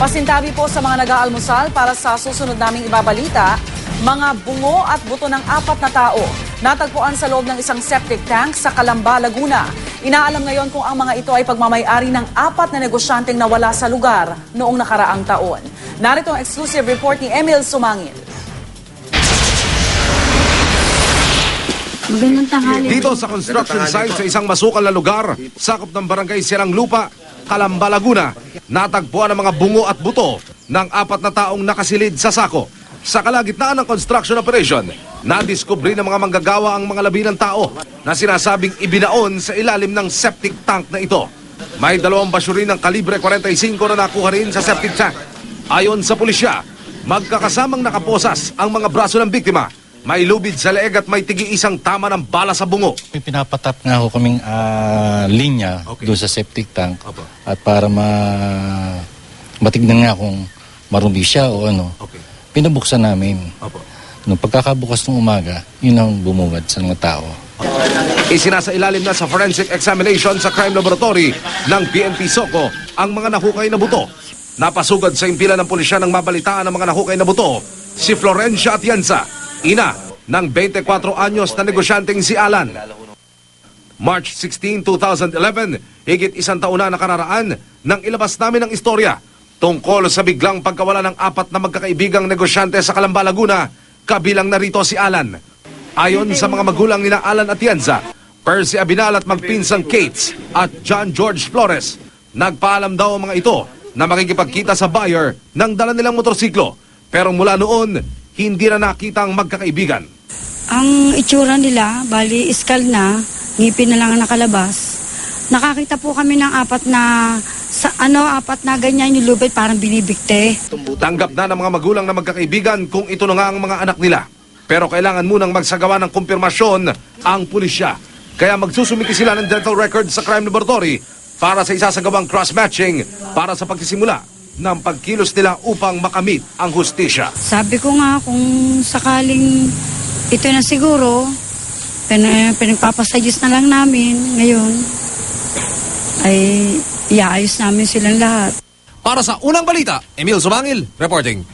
Pasintabi po sa mga nag-aalmusal para sa susunod naming ibabalita, mga bungo at buto ng 4 na tao natagpuan sa loob ng isang septic tank sa Calamba, Laguna. Inaalam ngayon kung ang mga ito ay pagmamay-ari ng 4 na negosyanteng nawala sa lugar noong nakaraang taon. Narito ang exclusive report ni Emil Sumangil. Magandang tanghali. Dito sa construction site sa isang masukal na lugar, sakop ng barangay Sirang Lupa, Calamba, Laguna, natagpuan ang mga bungo at buto ng 4 na taong nakasilid sa sako. Sa kalagitnaan ng construction operation, nadiskubre ng mga manggagawa ang mga labi ng tao na sinasabing ibinaon sa ilalim ng septic tank na ito. May 2 basyurin ng kalibre 45 na nakuha rin sa septic tank. Ayon sa pulisya, magkakasamang nakaposas ang mga braso ng biktima. May lubid sa leeg at may tigi-isang tama ng bala sa bungo. Pinapatap nga ho kaming linya doon sa septic tank. At para matignan nga kung marumi siya o ano, pinabuksan namin. Nung pagkakabukas ng umaga, yun ang bumungad sa mga tao. Isinasailalim na sa forensic examination sa crime laboratory ng PNP SOCO ang mga nahukay na buto. Napasugad sa impila ng pulisya ng mabalitaan ng mga nahukay na buto, si Florencia Atienza, ina ng 24 anyos na negosyanteng si Alan. March 16, 2011, higit 1 taon na nakararaan nang ilabas namin ang istorya tungkol sa biglang pagkawala ng 4 na magkakaibigang negosyante sa Calamba, Laguna, kabilang narito si Alan. Ayon sa mga magulang nina Alan Atienza, Percy Abinal at magpinsang Kates at John George Flores, nagpaalam daw ang mga ito na makikipagkita sa buyer ng dala nilang motorsiklo. Pero mula noon, hindi na nakita ang magkakaibigan. Ang itsura nila, bali iskal na, ngipin na lang ang nakalabas. Nakakita po kami ng 4 na ganyan yung lubid, parang binibigte. Tanggap na ng mga magulang na magkakaibigan kung ito na nga ang mga anak nila. Pero kailangan munang magsagawa ng kumpirmasyon ang pulisya. Kaya magsusumiti sila ng dental record sa crime laboratory para sa isasagawang cross-matching para sa pagsisimula ng pagkilos nila upang makamit ang hustisya. Sabi ko nga kung sakaling ito na siguro, pinagpapasayos na lang namin ngayon, ay iaayos namin silang lahat. Para sa Unang Balita, Emil Sumangil reporting.